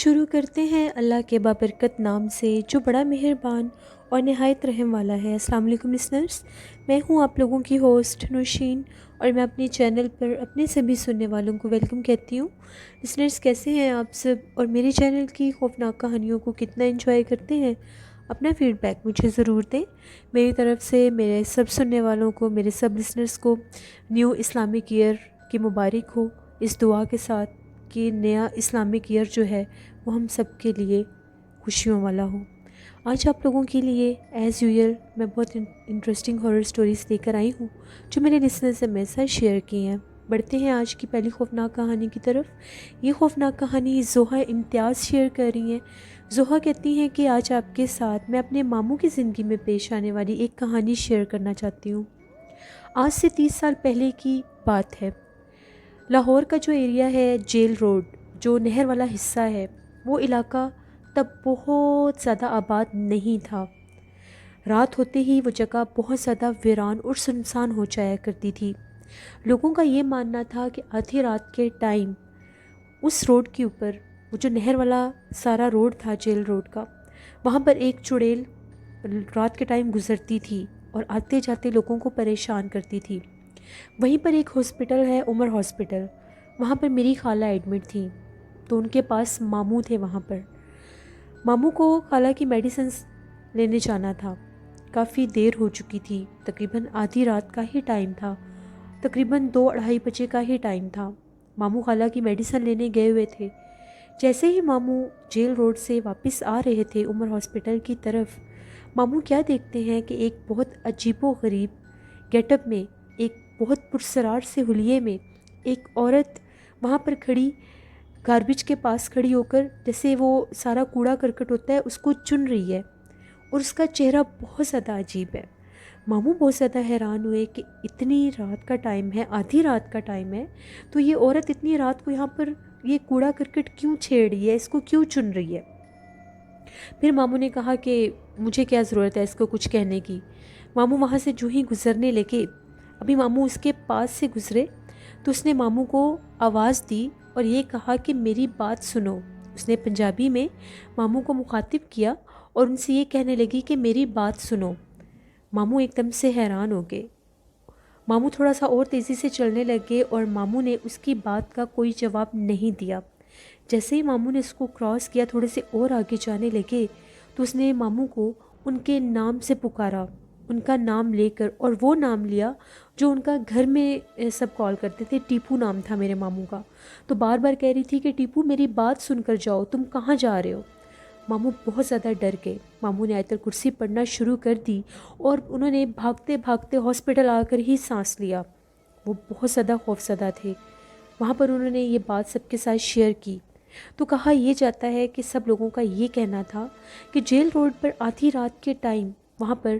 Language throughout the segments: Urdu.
شروع کرتے ہیں اللہ کے بابرکت نام سے جو بڑا مہربان اور نہایت رحم والا ہے۔ السلام علیکم لسنرز، میں ہوں آپ لوگوں کی ہوسٹ نوشین، اور میں اپنے چینل پر اپنے سبھی سننے والوں کو ویلکم کہتی ہوں۔ لسنرز، کیسے ہیں آپ سب، اور میرے چینل کی خوفناک کہانیوں کو کتنا انجوائے کرتے ہیں؟ اپنا فیڈ بیک مجھے ضرور دیں۔ میری طرف سے میرے سب سننے والوں کو، میرے سب لسنرز کو نیو اسلامک ایئر کی مبارک ہو، اس دعا کے ساتھ کہ نیا اسلامک ایئر جو ہے وہ ہم سب کے لیے خوشیوں والا ہو۔ آج آپ لوگوں کے لیے ایز یوزل میں بہت انٹرسٹنگ ہارر سٹوریز لے کر آئی ہوں جو میرے لسنر سے میرے ساتھ شیئر کی ہیں۔ بڑھتے ہیں آج کی پہلی خوفناک کہانی کی طرف۔ یہ خوفناک کہانی زوہا امتیاز شیئر کر رہی ہیں۔ زوہا کہتی ہیں کہ آج آپ کے ساتھ میں اپنے ماموں کی زندگی میں پیش آنے والی ایک کہانی شیئر کرنا چاہتی ہوں۔ آج سے 30 سال پہلے کی بات ہے۔ لاہور کا جو ایریا ہے، جیل روڈ، جو نہر والا حصہ ہے، وہ علاقہ تب بہت زیادہ آباد نہیں تھا۔ رات ہوتے ہی وہ جگہ بہت زیادہ ویران اور سنسان ہو جایا کرتی تھی۔ لوگوں کا یہ ماننا تھا کہ آدھی رات کے ٹائم اس روڈ کے اوپر، وہ جو نہر والا سارا روڈ تھا جیل روڈ کا، وہاں پر ایک چڑیل رات کے ٹائم گزرتی تھی اور آتے جاتے لوگوں کو پریشان کرتی تھی۔ وہیں پر ایک ہاسپٹل ہے، عمر ہاسپٹل، وہاں پر میری خالہ ایڈمٹ تھیں، تو ان کے پاس ماموں تھے۔ وہاں پر ماموں کو خالہ کی میڈیسنز لینے جانا تھا۔ کافی دیر ہو چکی تھی، تقریباً آدھی رات کا ہی ٹائم تھا، تقریباً 2-2:30 بجے کا ہی ٹائم تھا۔ ماموں خالہ کی میڈیسن لینے گئے ہوئے تھے۔ جیسے ہی ماموں جیل روڈ سے واپس آ رہے تھے عمر ہاسپٹل کی طرف، ماموں کیا دیکھتے ہیں کہ ایک بہت عجیب و غریب گیٹ اپ میں، ایک بہت پرسرار سے حلیے میں ایک عورت وہاں پر کھڑی، گاربیج کے پاس کھڑی ہو کر، جیسے وہ سارا کوڑا کرکٹ ہوتا ہے اس کو چن رہی ہے، اور اس کا چہرہ بہت زیادہ عجیب ہے۔ ماموں بہت زیادہ حیران ہوئے کہ اتنی رات کا ٹائم ہے، آدھی رات کا ٹائم ہے، تو یہ عورت اتنی رات کو یہاں پر یہ کوڑا کرکٹ کیوں چھیڑ رہی ہے، اس کو کیوں چن رہی ہے؟ پھر ماموں نے کہا کہ مجھے کیا ضرورت ہے اس کو کچھ کہنے کی۔ ماموں وہاں سے جو ہی گزرنے لگے، ابھی ماموں اس کے پاس سے گزرے تو اس نے ماموں کو آواز دی اور یہ کہا کہ میری بات سنو۔ اس نے پنجابی میں ماموں کو مخاطب کیا اور ان سے یہ کہنے لگی کہ میری بات سنو۔ ماموں ایک دم سے حیران ہو گئے۔ ماموں تھوڑا سا اور تیزی سے چلنے لگے اور ماموں نے اس کی بات کا کوئی جواب نہیں دیا۔ جیسے ہی ماموں نے اس کو کراس کیا، تھوڑے سے اور آگے جانے لگے، تو اس نے ماموں کو ان کے نام سے پکارا، ان کا نام لے کر، اور وہ نام لیا جو ان کا گھر میں سب کال کرتے تھے۔ ٹیپو نام تھا میرے ماموں کا، تو بار بار کہہ رہی تھی کہ ٹیپو میری بات سن کر جاؤ، تم کہاں جا رہے ہو؟ ماموں بہت زیادہ ڈر گئے۔ ماموں نے آیت الکرسی پڑھنا شروع کر دی اور انہوں نے بھاگتے بھاگتے ہاسپٹل آ کر ہی سانس لیا۔ وہ بہت زیادہ خوفزدہ تھے۔ وہاں پر انہوں نے یہ بات سب کے ساتھ شیئر کی تو کہا یہ جاتا ہے کہ سب لوگوں کا یہ کہنا تھا کہ جیل روڈ پر آدھی رات کے ٹائم وہاں پر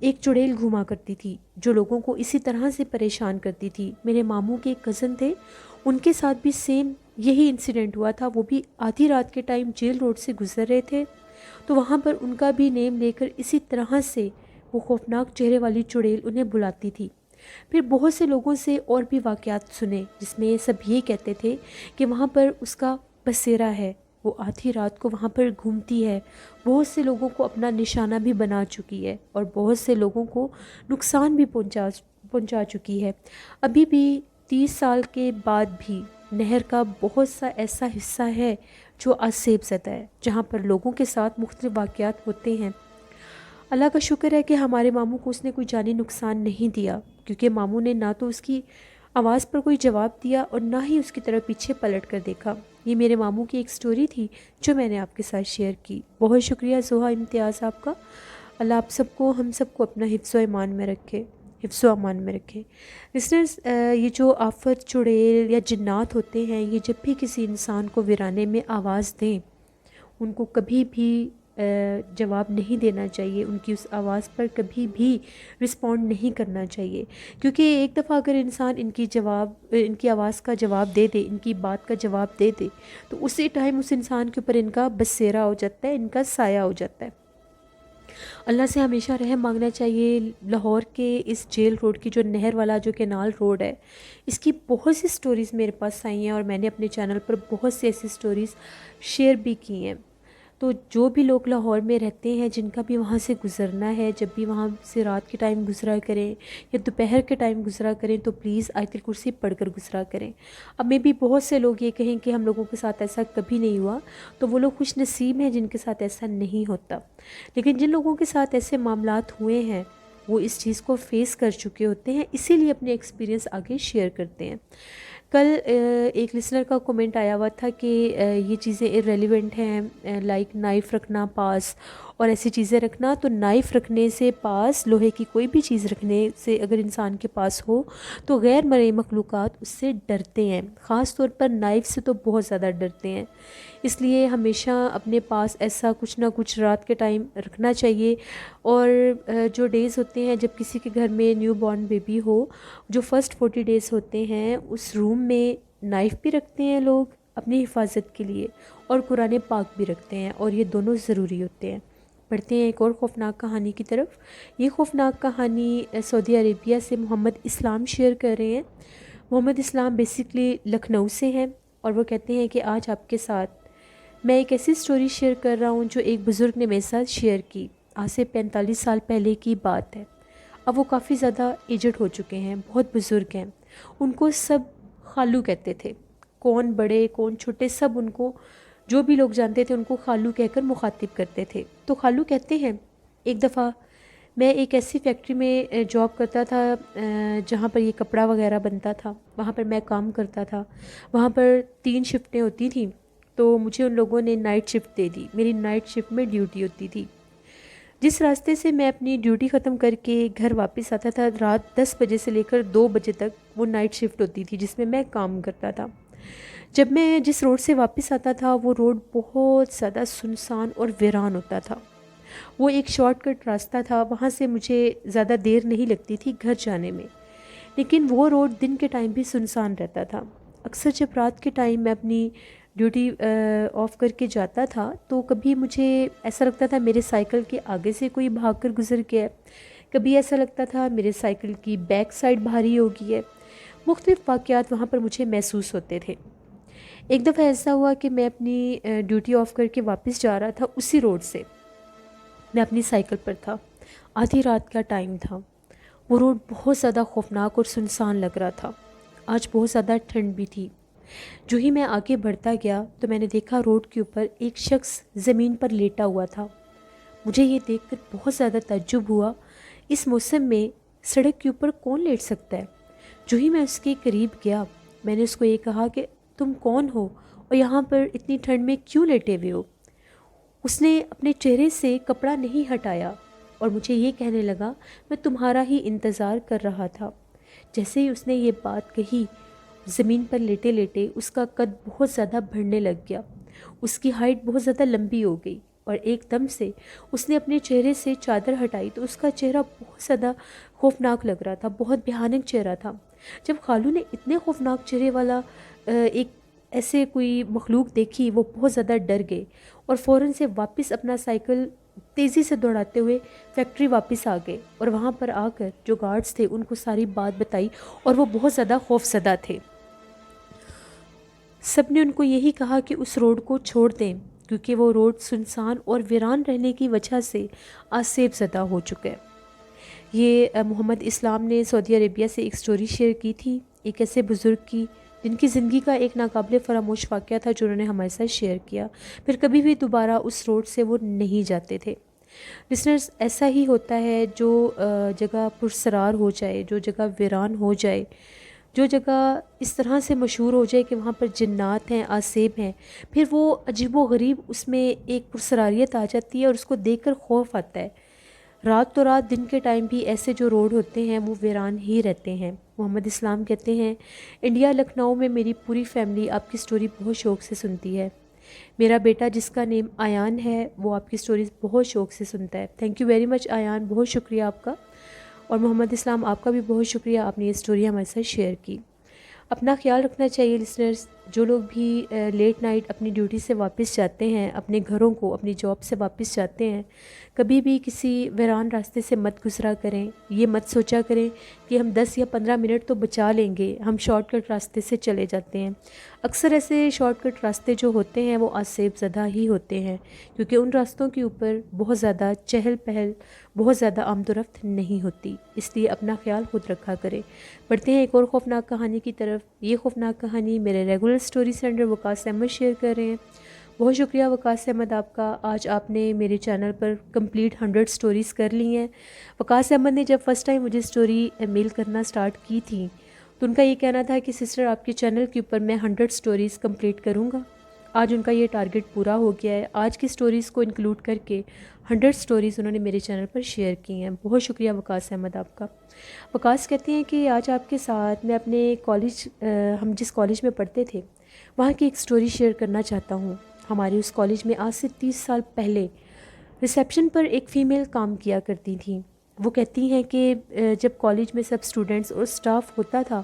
ایک چڑیل گھوما کرتی تھی جو لوگوں کو اسی طرح سے پریشان کرتی تھی۔ میرے ماموں کے ایک کزن تھے، ان کے ساتھ بھی سیم یہی انسیڈنٹ ہوا تھا۔ وہ بھی آدھی رات کے ٹائم جیل روڈ سے گزر رہے تھے، تو وہاں پر ان کا بھی نیم لے کر اسی طرح سے وہ خوفناک چہرے والی چڑیل انہیں بلاتی تھی۔ پھر بہت سے لوگوں سے اور بھی واقعات سنے جس میں سب یہ کہتے تھے کہ وہاں پر اس کا بسیرا ہے، وہ آدھی رات کو وہاں پر گھومتی ہے، بہت سے لوگوں کو اپنا نشانہ بھی بنا چکی ہے اور بہت سے لوگوں کو نقصان بھی پہنچا چکی ہے۔ ابھی بھی 30 سال کے بعد بھی نہر کا بہت سا ایسا حصہ ہے جو آسیب زدہ ہے، جہاں پر لوگوں کے ساتھ مختلف واقعات ہوتے ہیں۔ اللہ کا شکر ہے کہ ہمارے ماموں کو اس نے کوئی جانی نقصان نہیں دیا، کیونکہ ماموں نے نہ تو اس کی آواز پر کوئی جواب دیا اور نہ ہی اس کی طرف پیچھے پلٹ کر دیکھا۔ یہ میرے ماموں کی ایک سٹوری تھی جو میں نے آپ کے ساتھ شیئر کی۔ بہت شکریہ زوہا امتیاز آپ کا۔ اللہ آپ سب کو، ہم سب کو اپنا حفظ و امان میں رکھے، حفظ و امان میں رکھے۔ لسنرز، یہ جو آفت، چڑیل یا جنات ہوتے ہیں، یہ جب بھی کسی انسان کو ویرانے میں آواز دیں، ان کو کبھی بھی جواب نہیں دینا چاہیے، ان کی اس آواز پر کبھی بھی رسپونڈ نہیں کرنا چاہیے، کیونکہ ایک دفعہ اگر انسان ان کی آواز کا جواب دے دے، ان کی بات کا جواب دے دے، تو اسی ٹائم اس انسان کے اوپر ان کا بسیرا ہو جاتا ہے، ان کا سایہ ہو جاتا ہے۔ اللہ سے ہمیشہ رحم مانگنا چاہیے۔ لاہور کے اس جیل روڈ کی جو نہر والا جو کینال روڈ ہے، اس کی بہت سی سٹوریز میرے پاس آئی ہیں اور میں نے اپنے چینل پر بہت سی ایسی سٹوریز شیئر بھی کی ہیں۔ تو جو بھی لوگ لاہور میں رہتے ہیں، جن کا بھی وہاں سے گزرنا ہے، جب بھی وہاں سے رات کے ٹائم گزرا کریں یا دوپہر کے ٹائم گزرا کریں تو پلیز آیت الکرسی پڑھ کر گزرا کریں۔ اب میں بھی بہت سے لوگ یہ کہیں کہ ہم لوگوں کے ساتھ ایسا کبھی نہیں ہوا، تو وہ لوگ خوش نصیب ہیں جن کے ساتھ ایسا نہیں ہوتا، لیکن جن لوگوں کے ساتھ ایسے معاملات ہوئے ہیں وہ اس چیز کو فیس کر چکے ہوتے ہیں، اسی لیے اپنے ایکسپیرینس آگے شیئر کرتے ہیں۔ کل ایک لسنر کا کومنٹ آیا ہوا تھا کہ یہ چیزیں ارریلیونٹ ہیں، لائک نائف رکھنا پاس اور ایسی چیزیں رکھنا، تو نائف رکھنے سے پاس، لوہے کی کوئی بھی چیز رکھنے سے اگر انسان کے پاس ہو تو غیر مرئی مخلوقات اس سے ڈرتے ہیں، خاص طور پر نائف سے تو بہت زیادہ ڈرتے ہیں۔ اس لیے ہمیشہ اپنے پاس ایسا کچھ نہ کچھ رات کے ٹائم رکھنا چاہیے۔ اور جو ڈیز ہوتے ہیں جب کسی کے گھر میں نیو بورن بیبی ہو، جو فرسٹ 40 ڈیز ہوتے ہیں، اس روم میں نائف بھی رکھتے ہیں لوگ اپنی حفاظت کے لیے، اور قرآن پاک بھی رکھتے ہیں، اور یہ دونوں ضروری ہوتے ہیں۔ پڑھتے ہیں ایک اور خوفناک کہانی کی طرف۔ یہ خوفناک کہانی سعودی عربیہ سے محمد اسلام شیئر کر رہے ہیں۔ محمد اسلام بیسکلی لکھنؤ سے ہیں، اور وہ کہتے ہیں کہ آج آپ کے ساتھ میں ایک ایسی سٹوری شیئر کر رہا ہوں جو ایک بزرگ نے میرے ساتھ شیئر کی۔ آج سے 45 سال پہلے کی بات ہے۔ اب وہ کافی زیادہ ایجڈ ہو چکے ہیں، بہت بزرگ ہیں۔ ان کو سب خالو کہتے تھے، کون بڑے کون چھوٹے، سب ان کو، جو بھی لوگ جانتے تھے ان کو خالو کہہ کر مخاطب کرتے تھے۔ تو خالو کہتے ہیں ایک دفعہ میں ایک ایسی فیکٹری میں جاب کرتا تھا جہاں پر یہ کپڑا وغیرہ بنتا تھا، وہاں پر میں کام کرتا تھا۔ وہاں پر 3 شفٹیں ہوتی تھیں، تو مجھے ان لوگوں نے نائٹ شفٹ دے دی۔ میری نائٹ شفٹ میں ڈیوٹی ہوتی تھی۔ جس راستے سے میں اپنی ڈیوٹی ختم کر کے گھر واپس آتا تھا، رات 10 بجے سے لے کر 2 بجے تک وہ نائٹ شفٹ ہوتی تھی جس میں کام کرتا تھا۔ جب میں جس روڈ سے واپس آتا تھا وہ روڈ بہت زیادہ سنسان اور ویران ہوتا تھا۔ وہ ایک شارٹ کٹ راستہ تھا، وہاں سے مجھے زیادہ دیر نہیں لگتی تھی گھر جانے میں، لیکن وہ روڈ دن کے ٹائم بھی سنسان رہتا تھا۔ اکثر جب رات کے ٹائم میں اپنی ڈیوٹی آف کر کے جاتا تھا تو کبھی مجھے ایسا لگتا تھا میرے سائیکل کے آگے سے کوئی بھاگ کر گزر گیا ہے، کبھی ایسا لگتا تھا میرے سائیکل کی بیک سائڈ بھاری ہو گئی ہے۔ مختلف واقعات وہاں پر مجھے محسوس ہوتے تھے۔ ایک دفعہ ایسا ہوا کہ میں اپنی ڈیوٹی آف کر کے واپس جا رہا تھا، اسی روڈ سے میں اپنی سائیکل پر تھا، آدھی رات کا ٹائم تھا۔ وہ روڈ بہت زیادہ خوفناک اور سنسان لگ رہا تھا۔ آج بہت زیادہ ٹھنڈ بھی تھی۔ جو ہی میں آگے بڑھتا گیا تو میں نے دیکھا روڈ کے اوپر ایک شخص زمین پر لیٹا ہوا تھا۔ مجھے یہ دیکھ کر بہت زیادہ تعجب ہوا، اس موسم میں سڑک کے اوپر کون لیٹ سکتا ہے؟ جو ہی میں اس کے قریب گیا، میں نے اس کو یہ کہا کہ تم کون ہو اور یہاں پر اتنی ٹھنڈ میں کیوں لیٹے ہوئے ہو؟ اس نے اپنے چہرے سے کپڑا نہیں ہٹایا اور مجھے یہ کہنے لگا میں تمہارا ہی انتظار کر رہا تھا۔ جیسے ہی اس نے یہ بات کہی، زمین پر لیٹے لیٹے اس کا قد بہت زیادہ بڑھنے لگ گیا، اس کی ہائٹ بہت زیادہ لمبی ہو گئی، اور ایک دم سے اس نے اپنے چہرے سے چادر ہٹائی تو اس کا چہرہ بہت زیادہ خوفناک لگ رہا تھا، بہت بھیانک چہرہ تھا۔ جب خالو نے اتنے خوفناک چہرے والا ایک ایسے کوئی مخلوق دیکھی، وہ بہت زیادہ ڈر گئے اور فوراً سے واپس اپنا سائیکل تیزی سے دوڑاتے ہوئے فیکٹری واپس آ گئے، اور وہاں پر آ کر جو گارڈز تھے ان کو ساری بات بتائی، اور وہ بہت زیادہ خوفزدہ تھے۔ سب نے ان کو یہی کہا کہ اس روڈ کو چھوڑ دیں، کیونکہ وہ روڈ سنسان اور ویران رہنے کی وجہ سے آسیب زدہ ہو چکا ہے۔ یہ محمد اسلام نے سعودی عربیہ سے ایک سٹوری شیئر کی تھی، ایک ایسے بزرگ کی جن کی زندگی کا ایک ناقابل فراموش واقعہ تھا جو انہوں نے ہمارے ساتھ شیئر کیا، پھر کبھی بھی دوبارہ اس روڈ سے وہ نہیں جاتے تھے۔ لسنرز، ایسا ہی ہوتا ہے، جو جگہ پرسرار ہو جائے، جو جگہ ویران ہو جائے، جو جگہ اس طرح سے مشہور ہو جائے کہ وہاں پر جنات ہیں، آسیب ہیں، پھر وہ عجیب و غریب اس میں ایک پرسراریت آ جاتی ہے اور اس کو دیکھ کر خوف آتا ہے۔ رات تو رات، دن کے ٹائم بھی ایسے جو روڈ ہوتے ہیں وہ ویران ہی رہتے ہیں۔ محمد اسلام کہتے ہیں انڈیا لکھنؤ میں میری پوری فیملی آپ کی سٹوری بہت شوق سے سنتی ہے۔ میرا بیٹا جس کا نیم آیان ہے وہ آپ کی سٹوریز بہت شوق سے سنتا ہے۔ تھینک یو ویری مچ آیان، بہت شکریہ آپ کا۔ اور محمد اسلام، آپ کا بھی بہت شکریہ، آپ نے یہ سٹوری ہمارے ساتھ شیئر کی۔ اپنا خیال رکھنا چاہیے لسنرز، جو لوگ بھی لیٹ نائٹ اپنی ڈیوٹی سے واپس جاتے ہیں، اپنے گھروں کو اپنی جاب سے واپس جاتے ہیں، کبھی بھی کسی ویران راستے سے مت گزرا کریں۔ یہ مت سوچا کریں کہ ہم 10 یا 15 منٹ تو بچا لیں گے، ہم شارٹ کٹ راستے سے چلے جاتے ہیں۔ اکثر ایسے شارٹ کٹ راستے جو ہوتے ہیں وہ آسیب زدہ ہی ہوتے ہیں، کیونکہ ان راستوں کے اوپر بہت زیادہ چہل پہل، بہت زیادہ آمد و رفت نہیں ہوتی، اس لیے اپنا خیال خود رکھا کریں۔ بڑھتے ہیں ایک اور خوفناک کہانی کی طرف۔ یہ خوفناک کہانی میرے ریگولر سٹوری سینڈر وقاص احمد شیئر کر رہے ہیں۔ بہت شکریہ وقاص احمد آپ کا، آج آپ نے میرے چینل پر کمپلیٹ 100 سٹوریز کر لی ہیں۔ وقاص احمد نے جب فرسٹ ٹائم مجھے سٹوری میل کرنا سٹارٹ کی تھی تو ان کا یہ کہنا تھا کہ سسٹر آپ کے چینل کے اوپر میں 100 سٹوریز کمپلیٹ کروں گا۔ آج ان کا یہ ٹارگٹ پورا ہو گیا ہے، آج کی سٹوریز کو انکلوڈ کر کے 100 سٹوریز انہوں نے میرے چینل پر شیئر کی ہیں۔ بہت شکریہ وقاص احمد آپ کا۔ وقاص کہتے ہیں کہ آج آپ کے ساتھ میں اپنے کالج، ہم جس کالج میں پڑھتے تھے وہاں کی ایک سٹوری شیئر کرنا چاہتا ہوں۔ ہمارے اس کالج میں آج سے 30 سال پہلے ریسیپشن پر ایک فیمیل کام کیا کرتی تھیں۔ وہ کہتی ہیں کہ جب کالج میں سب اسٹوڈنٹس اور اسٹاف ہوتا تھا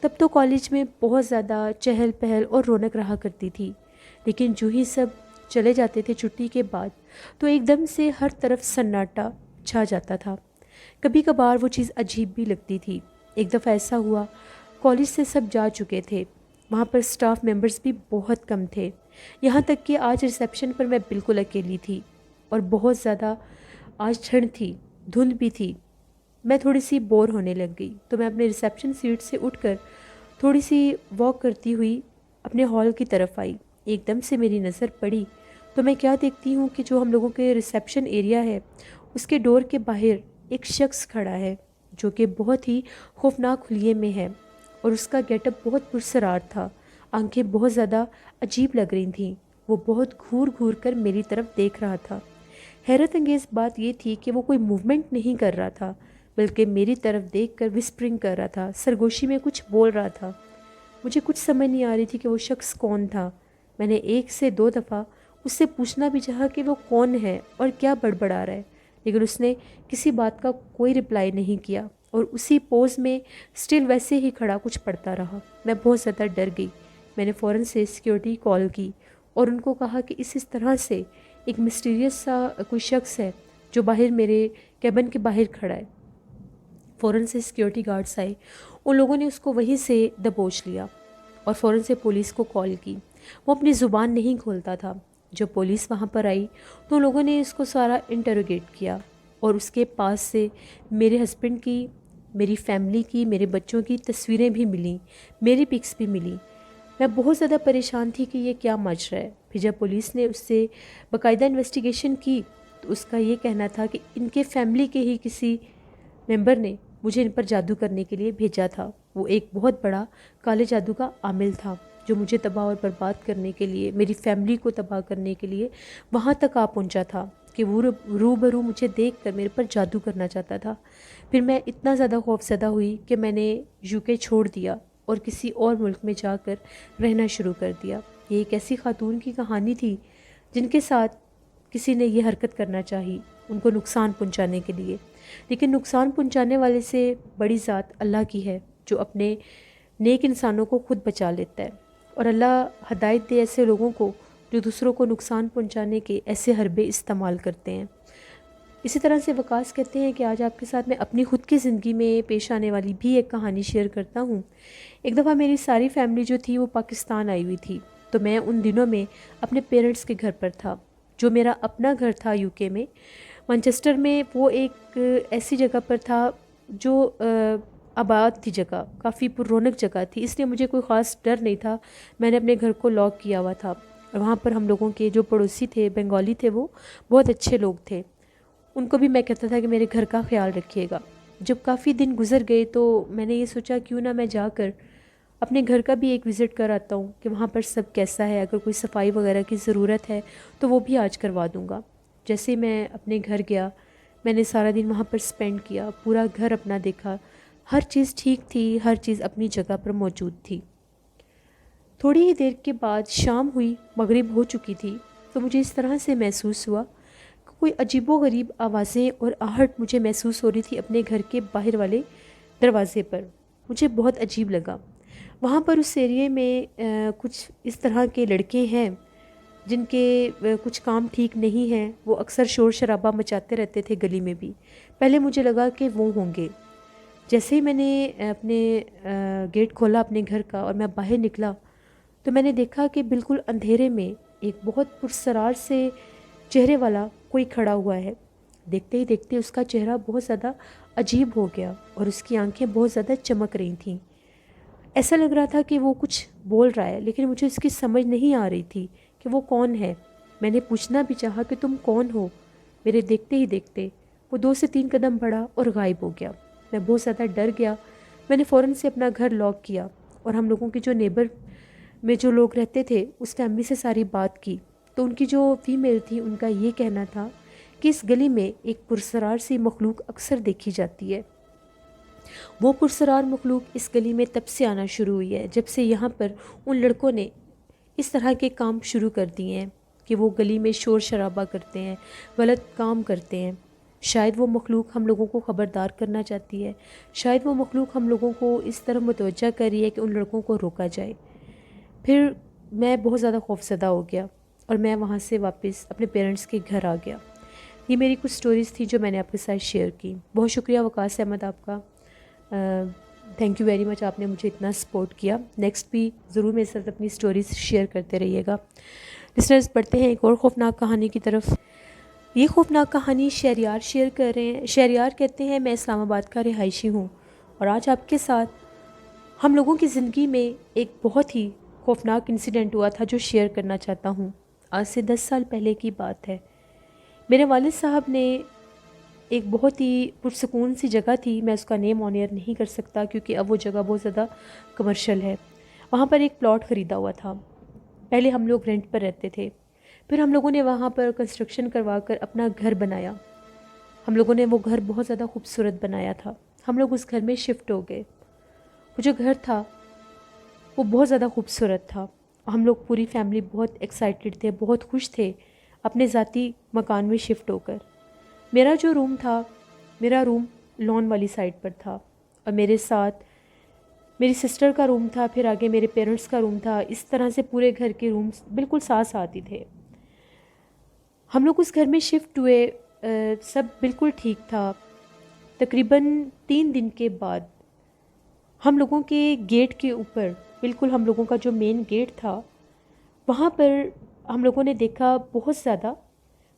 تب تو کالج میں بہت زیادہ چہل پہل اور رونق رہا کرتی تھی، لیکن جو ہی سب چلے جاتے تھے چھٹی کے بعد تو ایک دم سے ہر طرف سناٹا چھا جاتا تھا۔ کبھی کبھار وہ چیز عجیب بھی لگتی تھی۔ ایک دفعہ ایسا ہوا، کالج سے سب جا چکے تھے، وہاں پر سٹاف ممبرز بھی بہت کم تھے، یہاں تک کہ آج ریسیپشن پر میں بالکل اکیلی تھی اور بہت زیادہ آج ٹھنڈ تھی، دھند بھی تھی۔ میں تھوڑی سی بور ہونے لگ گئی تو میں اپنے ریسیپشن سیٹ سے اٹھ کر تھوڑی سی واک کرتی ہوئی اپنے ہال کی طرف آئی۔ ایک دم سے میری نظر پڑی تو میں کیا دیکھتی ہوں کہ جو ہم لوگوں کے ریسیپشن ایریا ہے اس کے ڈور کے باہر ایک شخص کھڑا ہے جو کہ بہت ہی خوفناک حلیے میں ہے، اور اس کا گیٹ اپ بہت پرسرار تھا، آنکھیں بہت زیادہ عجیب لگ رہی تھیں، وہ بہت گھور گھور کر میری طرف دیکھ رہا تھا۔ حیرت انگیز بات یہ تھی کہ وہ کوئی موومنٹ نہیں کر رہا تھا، بلکہ میری طرف دیکھ کر وسپرنگ کر رہا تھا، سرگوشی میں کچھ بول رہا تھا۔ مجھے کچھ سمجھ نہیں آ رہی تھی کہ وہ شخص کون تھا۔ میں نے 1 سے 2 دفعہ اس سے پوچھنا بھی چاہا کہ وہ کون ہے اور کیا بڑبڑا رہا ہے، لیکن اس نے کسی بات کا کوئی رپلائی نہیں کیا اور اسی پوز میں سٹل ویسے ہی کھڑا کچھ پڑھتا رہا۔ میں بہت زیادہ ڈر گئی۔ میں نے فوراً سے سیکیورٹی کال کی اور ان کو کہا کہ اس طرح سے ایک مسٹیریس سا کوئی شخص ہے جو باہر میرے کیبن کے باہر کھڑا ہے۔ فوراً سے سیکیورٹی گارڈز آئے، ان لوگوں نے اس کو وہیں سے دبوچ لیا اور فوراً سے پولیس کو کال کی۔ وہ اپنی زبان نہیں کھولتا تھا۔ جب پولیس وہاں پر آئی تو ان لوگوں نے اس کو سارا انٹروگیٹ کیا اور اس کے پاس سے میرے ہسبینڈ کی، میری فیملی کی، میرے بچوں کی تصویریں بھی ملیں، میری پکس بھی ملیں۔ میں بہت زیادہ پریشان تھی کہ یہ کیا ماجرا ہے۔ پھر جب پولیس نے اس سے باقاعدہ انویسٹیگیشن کی تو اس کا یہ کہنا تھا کہ ان کے فیملی کے ہی کسی ممبر نے مجھے ان پر جادو کرنے کے لیے بھیجا تھا۔ وہ ایک بہت بڑا کالے جادو کا عامل تھا جو مجھے تباہ اور برباد کرنے کے لیے، میری فیملی کو تباہ کرنے کے لیے وہاں تک آ پہنچا تھا کہ وہ روبرو مجھے دیکھ کر میرے پر جادو کرنا چاہتا تھا۔ پھر میں اتنا زیادہ خوفزدہ ہوئی کہ میں نے UK چھوڑ دیا اور کسی اور ملک میں جا کر رہنا شروع کر دیا۔ یہ ایک ایسی خاتون کی کہانی تھی جن کے ساتھ کسی نے یہ حرکت کرنا چاہی، ان کو نقصان پہنچانے کے لیے، لیکن نقصان پہنچانے والے سے بڑی ذات اللہ کی ہے جو اپنے نیک انسانوں کو خود بچا لیتا ہے، اور اللہ ہدایت دے ایسے لوگوں کو جو دوسروں کو نقصان پہنچانے کے ایسے حربے استعمال کرتے ہیں۔ اسی طرح سے وقاص کہتے ہیں کہ آج آپ کے ساتھ میں اپنی خود کی زندگی میں پیش آنے والی بھی ایک کہانی شیئر کرتا ہوں۔ ایک دفعہ میری ساری فیملی جو تھی وہ پاکستان آئی ہوئی تھی، تو میں ان دنوں میں اپنے پیرنٹس کے گھر پر تھا جو میرا اپنا گھر تھا UK میں مانچسٹر میں۔ وہ ایک ایسی جگہ پر تھا جو آباد تھی، جگہ کافی پر رونق جگہ تھی، اس لیے مجھے کوئی خاص ڈر نہیں تھا۔ میں نے اپنے گھر کو لاک کیا ہوا تھا اور وہاں پر ہم لوگوں کے جو پڑوسی تھے بنگالی تھے، وہ بہت اچھے لوگ تھے، ان کو بھی میں کہتا تھا کہ میرے گھر کا خیال رکھیے گا۔ جب کافی دن گزر گئے تو میں نے یہ سوچا کیوں نہ میں جا کر اپنے گھر کا بھی ایک وزٹ کر آتا ہوں کہ وہاں پر سب کیسا ہے، اگر کوئی صفائی وغیرہ کی ضرورت ہے تو وہ بھی آج کروا دوں گا۔ جیسے میں اپنے گھر گیا، میں نے سارا دن وہاں پر سپینڈ کیا، پورا گھر اپنا دیکھا، ہر چیز ٹھیک تھی، ہر چیز اپنی جگہ پر موجود تھی۔ تھوڑی ہی دیر کے بعد شام ہوئی، مغرب ہو چکی تھی، تو مجھے اس طرح سے محسوس ہوا کہ کوئی عجیب و غریب آوازیں اور آہٹ مجھے محسوس ہو رہی تھی اپنے گھر کے باہر والے دروازے پر۔ مجھے بہت عجیب لگا۔ وہاں پر اس ایریے میں کچھ اس طرح کے لڑکے ہیں جن کے کچھ کام ٹھیک نہیں ہیں، وہ اکثر شور شرابہ مچاتے رہتے تھے گلی میں بھی۔ پہلے مجھے لگا کہ وہ ہوں گے، جیسے ہی میں نے اپنے گیٹ کھولا اپنے گھر کا اور میں باہر نکلا تو میں نے دیکھا کہ بالکل اندھیرے میں ایک بہت پرسرار سے چہرے والا کوئی کھڑا ہوا ہے۔ دیکھتے ہی دیکھتے اس کا چہرہ بہت زیادہ عجیب ہو گیا اور اس کی آنکھیں بہت زیادہ چمک رہی تھیں۔ ایسا لگ رہا تھا کہ وہ کچھ بول رہا ہے، لیکن مجھے اس کی سمجھ نہیں آ رہی تھی کہ وہ کون ہے۔ میں نے پوچھنا بھی چاہا کہ تم کون ہو؟ میرے دیکھتے ہی دیکھتے وہ 2 سے 3 قدم بڑھا اور غائب ہو گیا۔ میں بہت زیادہ ڈر گیا۔ میں نے فوراً سے اپنا گھر لاک کیا اور ہم لوگوں کے جو نیبر میں جو لوگ رہتے تھے اس فیملی سے ساری بات کی، تو ان کی جو فیمیل تھی ان کا یہ کہنا تھا کہ اس گلی میں ایک پرسرار سی مخلوق اکثر دیکھی جاتی ہے۔ وہ پرسرار مخلوق اس گلی میں تب سے آنا شروع ہوئی ہے جب سے یہاں پر ان لڑکوں نے اس طرح کے کام شروع کر دیے ہیں کہ وہ گلی میں شور شرابہ کرتے ہیں، غلط کام کرتے ہیں۔ شاید وہ مخلوق ہم لوگوں کو خبردار کرنا چاہتی ہے، شاید وہ مخلوق ہم لوگوں کو اس طرح متوجہ کر رہی ہے کہ ان لڑکوں کو روکا جائے۔ پھر میں بہت زیادہ خوفزدہ ہو گیا اور میں وہاں سے واپس اپنے پیرنٹس کے گھر آ گیا۔ یہ میری کچھ سٹوریز تھی جو میں نے آپ کے ساتھ شیئر کی۔ بہت شکریہ وقاص احمد آپ کا، تھینک یو ویری مچ، آپ نے مجھے اتنا سپورٹ کیا۔ نیکسٹ بھی ضرور میرے ساتھ اپنی سٹوریز شیئر کرتے رہیے گا۔ لسنرز، پڑھتے ہیں ایک اور خوفناک کہانی کی طرف۔ یہ خوفناک کہانی شہریار شیئر کر رہے ہیں۔ شہریار کہتے ہیں، میں اسلام آباد کا رہائشی ہوں اور آج آپ کے ساتھ ہم لوگوں کی زندگی میں ایک بہت ہی خوفناک انسیڈنٹ ہوا تھا جو شیئر کرنا چاہتا ہوں۔ آج سے 10 سال پہلے کی بات ہے۔ میرے والد صاحب نے ایک بہت ہی پرسکون سی جگہ تھی، میں اس کا نیم آن ایئر نہیں کر سکتا کیونکہ اب وہ جگہ بہت زیادہ کمرشل ہے، وہاں پر ایک پلاٹ خریدا ہوا تھا۔ پہلے ہم لوگ رینٹ پر رہتے تھے، پھر ہم لوگوں نے وہاں پر کنسٹرکشن کروا کر اپنا گھر بنایا۔ ہم لوگوں نے وہ گھر بہت زیادہ خوبصورت بنایا تھا۔ ہم لوگ اس گھر میں شفٹ ہو گئے۔ وہ جو گھر تھا وہ بہت زیادہ خوبصورت تھا۔ ہم لوگ پوری فیملی بہت ایکسائٹیڈ تھے، بہت خوش تھے اپنے ذاتی مکان میں شفٹ ہو کر۔ میرا جو روم تھا، میرا روم لان والی سائڈ پر تھا اور میرے ساتھ میری سسٹر کا روم تھا، پھر آگے میرے پیرنٹس کا روم تھا۔ اس طرح سے پورے گھر کے رومز بالکل ساتھ ساتھ ہی تھے۔ ہم لوگ اس گھر میں شفٹ ہوئے، سب بالکل ٹھیک تھا۔ تقریباً 3 دن کے بعد ہم لوگوں کے گیٹ کے اوپر، بالکل ہم لوگوں کا جو مین گیٹ تھا وہاں پر ہم لوگوں نے دیکھا بہت زیادہ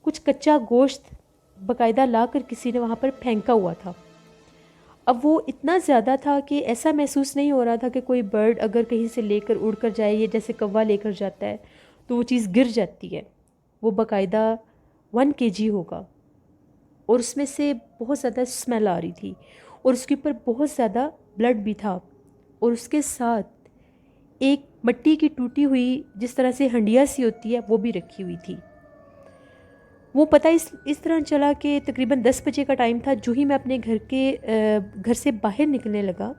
کچھ کچا گوشت باقاعدہ لا کر کسی نے وہاں پر پھینکا ہوا تھا۔ اب وہ اتنا زیادہ تھا کہ ایسا محسوس نہیں ہو رہا تھا کہ کوئی برڈ اگر کہیں سے لے کر اڑ کر جائے، یا جیسے کوا لے کر جاتا ہے تو وہ چیز گر جاتی ہے۔ وہ باقاعدہ 1 kg ہوگا اور اس میں سے بہت زیادہ اسمیل آ رہی تھی اور اس کے اوپر بہت زیادہ بلڈ بھی تھا، اور اس کے ساتھ ایک مٹی کی ٹوٹی ہوئی جس طرح سے ہنڈیا سی ہوتی ہے وہ بھی رکھی ہوئی تھی۔ وہ پتہ اس طرح چلا کہ تقریباً 10 بجے کا ٹائم تھا۔ جو ہی میں اپنے گھر سے باہر نکلنے لگا،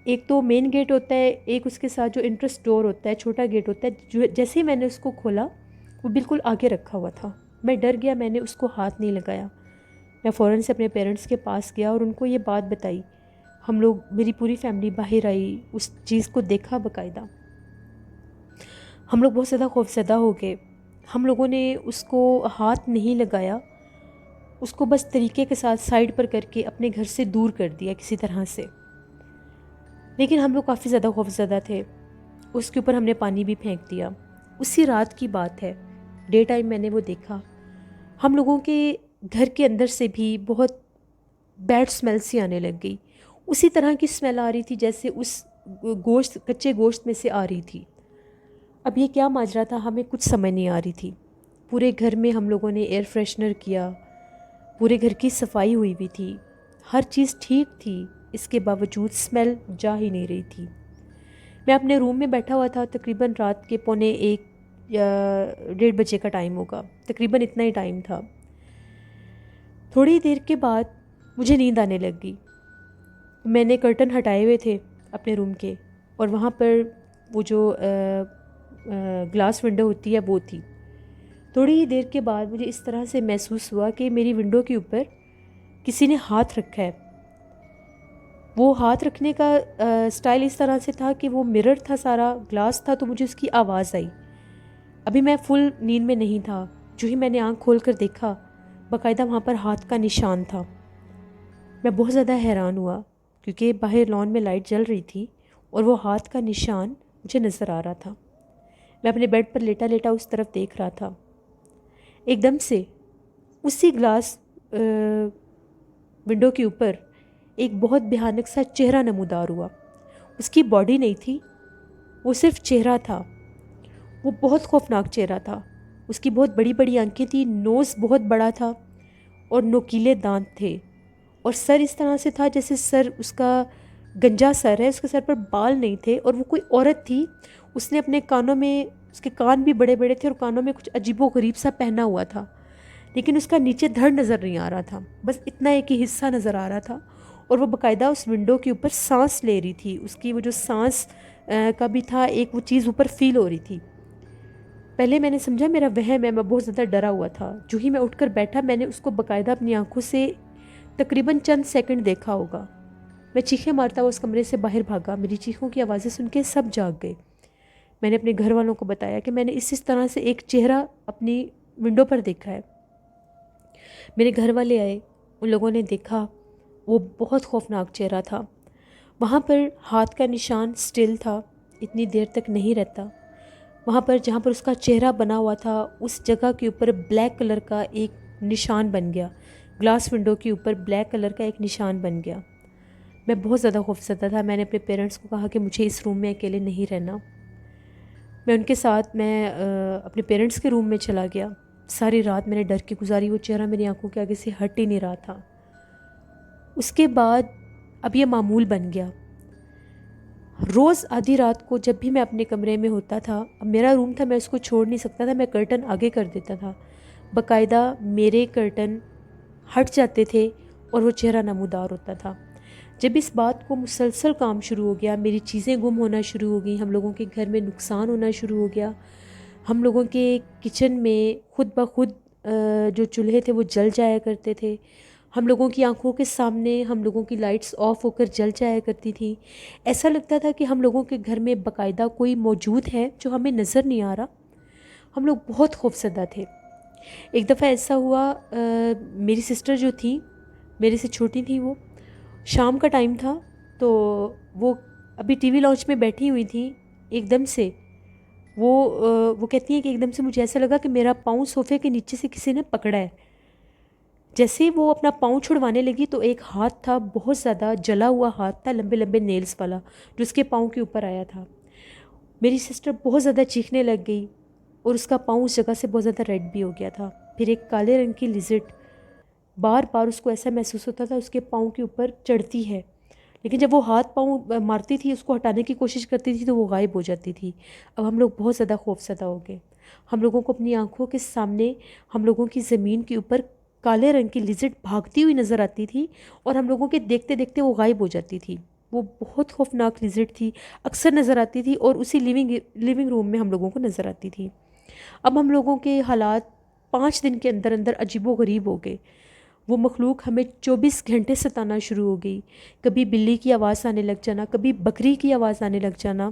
ایک تو مین گیٹ ہوتا ہے، ایک اس کے ساتھ جو انٹرسٹ ڈور ہوتا ہے، چھوٹا گیٹ ہوتا ہے، جیسے ہی میں نے اس کو کھولا وہ بالکل آگے رکھا ہوا تھا۔ میں ڈر گیا، میں نے اس کو ہاتھ نہیں لگایا۔ میں فوراً سے اپنے پیرنٹس کے پاس گیا اور ان کو یہ بات بتائی۔ ہم لوگ، میری پوری فیملی باہر آئی، اس چیز کو دیکھا باقاعدہ۔ ہم لوگ بہت زیادہ خوفزدہ ہو گئے۔ ہم لوگوں نے اس کو ہاتھ نہیں لگایا، اس کو بس طریقے کے ساتھ سائڈ پر کر کے اپنے گھر سے دور کر دیا کسی طرح سے، لیکن ہم لوگ کافی زیادہ خوفزدہ تھے۔ اس کے اوپر ہم نے پانی بھی پھینک دیا۔ اسی رات کی بات ہے، ڈے ٹائم میں نے وہ دیکھا۔ ہم لوگوں کے گھر کے اندر سے بھی بہت بیڈ اسمیل سی آنے لگ گئی، اسی طرح کی اسمیل آ رہی تھی جیسے اس کچے گوشت میں سے آ رہی تھی۔ اب یہ کیا ماجرا تھا ہمیں کچھ سمجھ نہیں آ رہی تھی۔ پورے گھر میں ہم لوگوں نے ایئر فریشنر کیا، پورے گھر کی صفائی ہوئی بھی تھی، ہر چیز ٹھیک تھی، اس کے باوجود اسمیل جا ہی نہیں رہی تھی۔ میں اپنے روم میں بیٹھا ہوا تھا، تقریباً رات کے 1:45 یا 1:30 بجے کا ٹائم ہوگا، تقریباً اتنا ہی ٹائم تھا۔ تھوڑی دیر کے بعد مجھے نیند آنے لگ گئی۔ میں نے کرٹن ہٹائے ہوئے تھے اپنے روم کے، اور وہاں پر وہ جو گلاس ونڈو ہوتی ہے وہ تھی۔ تھوڑی ہی دیر کے بعد مجھے اس طرح سے محسوس ہوا کہ میری ونڈو کے اوپر کسی نے ہاتھ رکھا ہے۔ وہ ہاتھ رکھنے کا سٹائل اس طرح سے تھا کہ وہ مرر تھا، سارا گلاس تھا، تو مجھے اس کی آواز آئی۔ ابھی میں فل نیند میں نہیں تھا، جو ہی میں نے آنکھ کھول کر دیکھا باقاعدہ وہاں پر ہاتھ کا نشان تھا۔ میں بہت زیادہ حیران ہوا کیونکہ باہر لان میں لائٹ جل رہی تھی اور وہ ہاتھ کا نشان مجھے نظر آ رہا تھا۔ میں اپنے بیڈ پر لیٹا لیٹا اس طرف دیکھ رہا تھا۔ ایک دم سے اسی گلاس ونڈو کے اوپر ایک بہت بھیانک سا چہرہ نمودار ہوا۔ اس کی باڈی نہیں تھی، وہ صرف چہرہ تھا۔ وہ بہت خوفناک چہرہ تھا۔ اس کی بہت بڑی بڑی آنکھیں تھیں، نوز بہت بڑا تھا اور نوکیلے دانت تھے، اور سر اس طرح سے تھا جیسے سر اس کا گنجا سر ہے، اس کے سر پر بال نہیں تھے، اور وہ کوئی عورت تھی۔ اس نے اپنے کانوں میں، اس کے کان بھی بڑے بڑے تھے اور کانوں میں کچھ عجیب و غریب سا پہنا ہوا تھا، لیکن اس کا نیچے دھڑ نظر نہیں آ رہا تھا، بس اتنا ایک ہی حصہ نظر آ رہا تھا، اور وہ باقاعدہ اس ونڈو کے اوپر سانس لے رہی تھی۔ اس کی وہ جو سانس کا بھی تھا، ایک وہ چیز اوپر فیل ہو رہی تھی۔ پہلے میں نے سمجھا میرا وہم ہے، میں بہت زیادہ ڈرا ہوا تھا۔ جو ہی میں اٹھ کر بیٹھا، میں نے اس کو باقاعدہ اپنی آنکھوں سے تقریباً چند سیکنڈ دیکھا ہوگا۔ میں چیخیں مارتا ہوا اس کمرے سے باہر بھاگا۔ میری چیخوں کی آوازیں سن کے سب جاگ گئے۔ میں نے اپنے گھر والوں کو بتایا کہ میں نے اس طرح سے ایک چہرہ اپنی ونڈو پر دیکھا ہے۔ میرے گھر والے آئے، ان لوگوں نے دیکھا، وہ بہت خوفناک چہرہ تھا۔ وہاں پر ہاتھ کا نشان سٹل تھا، اتنی دیر تک نہیں رہتا۔ وہاں پر جہاں پر اس کا چہرہ بنا ہوا تھا، اس جگہ کے اوپر بلیک کلر کا ایک نشان بن گیا۔ گلاس ونڈو کے اوپر بلیک کلر کا ایک نشان بن گیا۔ میں بہت زیادہ خوفزدہ تھا۔ میں نے اپنے پیرنٹس کو کہا کہ مجھے اس روم میں اکیلے نہیں رہنا۔ میں ان کے ساتھ اپنے پیرنٹس کے روم میں چلا گیا۔ ساری رات میں نے ڈر کے گزاری، وہ چہرہ میری آنکھوں کے آگے سے ہٹ ہی نہیں رہا تھا۔ اس کے بعد اب یہ معمول بن گیا۔ روز آدھی رات کو جب بھی میں اپنے کمرے میں ہوتا تھا، اب میرا روم تھا، میں اس کو چھوڑ نہیں سکتا تھا، میں کرٹن آگے کر دیتا تھا، باقاعدہ میرے کرٹن ہٹ جاتے تھے اور وہ چہرہ نمودار ہوتا تھا۔ جب اس بات کو مسلسل کام شروع ہو گیا، میری چیزیں گم ہونا شروع ہو گئیں، ہم لوگوں کے گھر میں نقصان ہونا شروع ہو گیا، ہم لوگوں کے کچن میں خود بخود جو چولہے تھے وہ جل جایا کرتے تھے، ہم لوگوں کی آنکھوں کے سامنے ہم لوگوں کی لائٹس آف ہو کر جل جایا کرتی تھیں۔ ایسا لگتا تھا کہ ہم لوگوں کے گھر میں باقاعدہ کوئی موجود ہے جو ہمیں نظر نہیں آ رہا۔ ہم لوگ بہت خوفزدہ تھے۔ ایک دفعہ ایسا ہوا، میری سسٹر جو تھی، میرے سے چھوٹی تھی، وہ شام کا ٹائم تھا، تو وہ ابھی ٹی وی لاؤنج میں بیٹھی ہوئی تھیں۔ ایک دم سے وہ کہتی ہیں کہ ایک دم سے مجھے ایسا لگا کہ میرا پاؤں صوفے کے نیچے سے کسی نے پکڑا ہے۔ جیسے ہی وہ اپنا پاؤں چھڑوانے لگی تو ایک ہاتھ تھا، بہت زیادہ جلا ہوا ہاتھ تھا، لمبے لمبے نیلز والا، جو اس کے پاؤں کے اوپر آیا تھا۔ میری سسٹر بہت زیادہ چیخنے لگ گئی اور اس کا پاؤں اس جگہ سے بہت زیادہ ریڈ بھی ہو گیا تھا۔ پھر ایک کالے رنگ کی لیزرڈ بار بار اس کو ایسا محسوس ہوتا تھا اس کے پاؤں کے اوپر چڑھتی ہے، لیکن جب وہ ہاتھ پاؤں مارتی تھی، اس کو ہٹانے کی کوشش کرتی تھی تو وہ غائب ہو جاتی تھی۔ اب ہم لوگ بہت زیادہ خوفزدہ ہو گئے۔ ہم لوگوں کو اپنی آنکھوں کے سامنے ہم لوگوں کی زمین کے اوپر کالے رنگ کی لیزرڈ بھاگتی ہوئی نظر آتی تھی، اور ہم لوگوں کے دیکھتے دیکھتے وہ غائب ہو جاتی تھی۔ وہ بہت خوفناک لیزرڈ تھی، اکثر نظر آتی تھی اور اسی لیونگ روم میں ہم لوگوں کو نظر آتی تھی۔ اب ہم لوگوں کے حالات 5 دن کے اندر اندر عجیب و غریب ہو گئے۔ وہ مخلوق ہمیں 24 گھنٹے ستانا شروع ہو گئی۔ کبھی بلی کی آواز آنے لگ جانا، کبھی بکری کی آواز آنے لگ جانا۔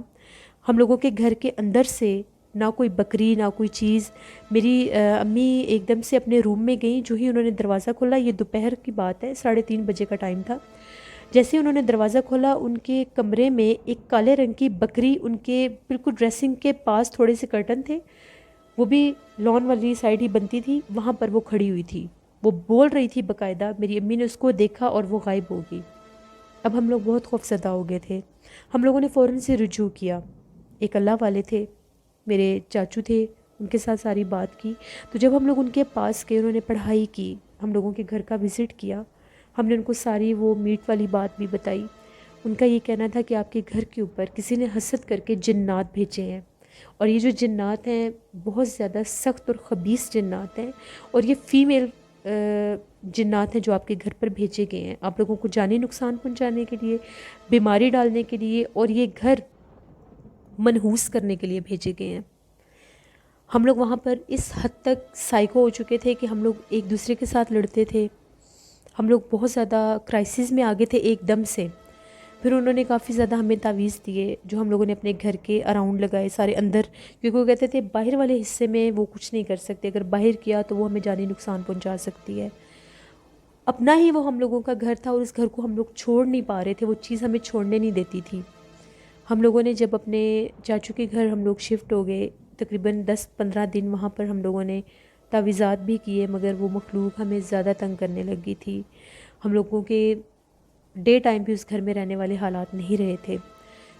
ہم لوگوں کے گھر کے اندر سے نہ کوئی بکری، نہ کوئی چیز۔ میری امی ایک دم سے اپنے روم میں گئیں، جو ہی انہوں نے دروازہ کھولا، یہ دوپہر کی بات ہے، 3:30 بجے کا ٹائم تھا۔ جیسے انہوں نے دروازہ کھولا، ان کے کمرے میں ایک کالے رنگ کی بکری، ان کے بالکل ڈریسنگ کے پاس تھوڑے سے کرٹن تھے، وہ بھی لان والی سائڈ ہی بنتی تھی، وہاں پر وہ کھڑی ہوئی تھی، وہ بول رہی تھی باقاعدہ۔ میری امی نے اس کو دیکھا اور وہ غائب ہو گئی۔ اب ہم لوگ بہت خوفزدہ ہو گئے تھے۔ ہم لوگوں نے فوراً سے رجوع کیا۔ ایک اللہ والے تھے، میرے چاچو تھے، ان کے ساتھ ساری بات کی۔ تو جب ہم لوگ ان کے پاس گئے، انہوں نے پڑھائی کی، ہم لوگوں کے گھر کا وزٹ کیا، ہم نے ان کو ساری وہ میٹ والی بات بھی بتائی۔ ان کا یہ کہنا تھا کہ آپ کے گھر کے اوپر کسی نے حسد کر کے جنات بھیجے ہیں، اور یہ جو جنات ہیں بہت زیادہ سخت اور خبیث جنات ہیں، اور یہ فیمیل جنات ہیں جو آپ کے گھر پر بھیجے گئے ہیں آپ لوگوں کو جانی نقصان پہنچانے کے لیے، بیماری ڈالنے کے لیے، اور یہ گھر منحوس کرنے کے لیے بھیجے گئے ہیں۔ ہم لوگ وہاں پر اس حد تک سائیکو ہو چکے تھے کہ ہم لوگ ایک دوسرے کے ساتھ لڑتے تھے، ہم لوگ بہت زیادہ کرائسس میں آ گئے تھے ایک دم سے۔ پھر انہوں نے کافی زیادہ ہمیں تعویذ دیے جو ہم لوگوں نے اپنے گھر کے اراؤنڈ لگائے سارے اندر، کیونکہ وہ کہتے تھے باہر والے حصے میں وہ کچھ نہیں کر سکتے، اگر باہر کیا تو وہ ہمیں جانی نقصان پہنچا سکتی ہے۔ اپنا ہی وہ ہم لوگوں کا گھر تھا اور اس گھر کو ہم لوگ چھوڑ نہیں پا رہے تھے، وہ چیز ہمیں چھوڑنے نہیں دیتی تھی۔ ہم لوگوں نے جب اپنے چاچو کے گھر ہم لوگ شفٹ ہو گئے، تقریباً 10-15 دن وہاں پر ہم لوگوں نے تعویذات بھی کیے، مگر وہ مخلوق ہمیں زیادہ تنگ کرنے لگی تھی۔ ہم لوگوں کے ڈے ٹائم بھی اس گھر میں رہنے والے حالات نہیں رہے تھے۔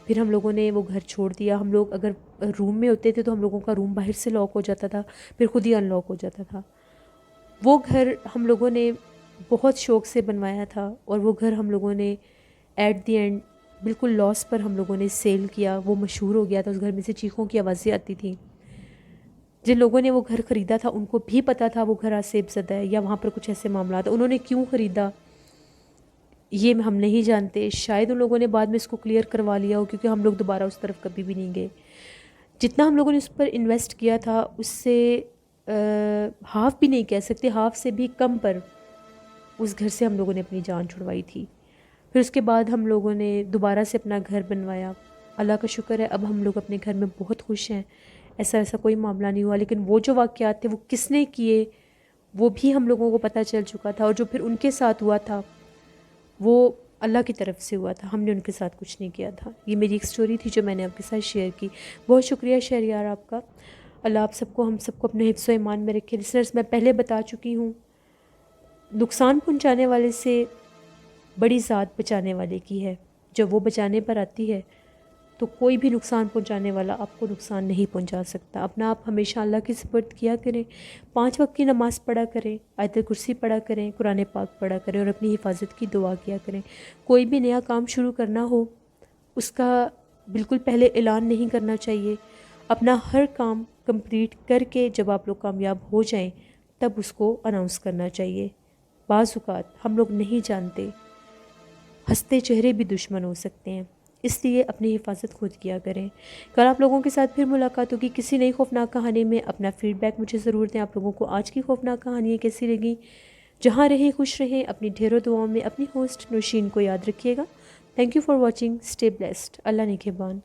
پھر ہم لوگوں نے وہ گھر چھوڑ دیا۔ ہم لوگ اگر روم میں ہوتے تھے تو ہم لوگوں کا روم باہر سے لاک ہو جاتا تھا، پھر خود ہی ان لاک ہو جاتا تھا۔ وہ گھر ہم لوگوں نے بہت شوق سے بنوایا تھا اور وہ گھر ہم لوگوں نے ایٹ دی اینڈ بالکل لاس پر ہم لوگوں نے سیل کیا۔ وہ مشہور ہو گیا تھا، اس گھر میں سے چیخوں کی آوازیں آتی تھیں۔ جن لوگوں نے وہ گھر خریدا تھا ان کو بھی پتہ تھا وہ گھر آسیب زدہ ہے یا وہاں پر کچھ ایسے معاملات، انہوں نے کیوں خریدا یہ ہم نہیں جانتے۔ شاید ان لوگوں نے بعد میں اس کو کلیئر کروا لیا ہو، کیونکہ ہم لوگ دوبارہ اس طرف کبھی بھی نہیں گئے۔ جتنا ہم لوگوں نے اس پر انویسٹ کیا تھا اس سے ہاف بھی نہیں کہہ سکتے، ہاف سے بھی کم پر اس گھر سے ہم لوگوں نے اپنی جان چھڑوائی تھی۔ پھر اس کے بعد ہم لوگوں نے دوبارہ سے اپنا گھر بنوایا۔ اللہ کا شکر ہے اب ہم لوگ اپنے گھر میں بہت خوش ہیں، ایسا کوئی معاملہ نہیں ہوا۔ لیکن وہ جو واقعات تھے وہ کس نے کیے وہ بھی ہم لوگوں کو پتہ چل چکا تھا، اور جو پھر ان کے ساتھ ہوا تھا وہ اللہ کی طرف سے ہوا تھا، ہم نے ان کے ساتھ کچھ نہیں کیا تھا۔ یہ میری ایک سٹوری تھی جو میں نے آپ کے ساتھ شیئر کی۔ بہت شکریہ شہریار آپ کا۔ اللہ آپ سب کو، ہم سب کو اپنے حفظ و ایمان میں رکھے۔ لسنرز، میں پہلے بتا چکی ہوں، نقصان پہنچانے والے سے بڑی ذات بچانے والے کی ہے۔ جب وہ بچانے پر آتی ہے تو کوئی بھی نقصان پہنچانے والا آپ کو نقصان نہیں پہنچا سکتا۔ اپنا آپ ہمیشہ اللہ کی سپرد کیا کریں، 5 وقت کی نماز پڑھا کریں، آیت کرسی پڑھا کریں، قرآن پاک پڑھا کریں، اور اپنی حفاظت کی دعا کیا کریں۔ کوئی بھی نیا کام شروع کرنا ہو اس کا بالکل پہلے اعلان نہیں کرنا چاہیے۔ اپنا ہر کام کمپلیٹ کر کے جب آپ لوگ کامیاب ہو جائیں تب اس کو اناؤنس کرنا چاہیے۔ بعض اوقات ہم لوگ نہیں جانتے، ہنستے چہرے بھی دشمن ہو سکتے ہیں، اس لیے اپنی حفاظت خود کیا کریں۔ کل آپ لوگوں کے ساتھ پھر ملاقات ہوگی کسی نئی خوفناک کہانی میں۔ اپنا فیڈ بیک مجھے ضرور دیں، آپ لوگوں کو آج کی خوفناک کہانیاں کیسی لگیں۔ جہاں رہیں خوش رہیں، اپنی ڈھیروں دعاؤں میں اپنی ہوسٹ نوشین کو یاد رکھیے گا۔ Thank you for watching, stay blessed, Allah نگہبان۔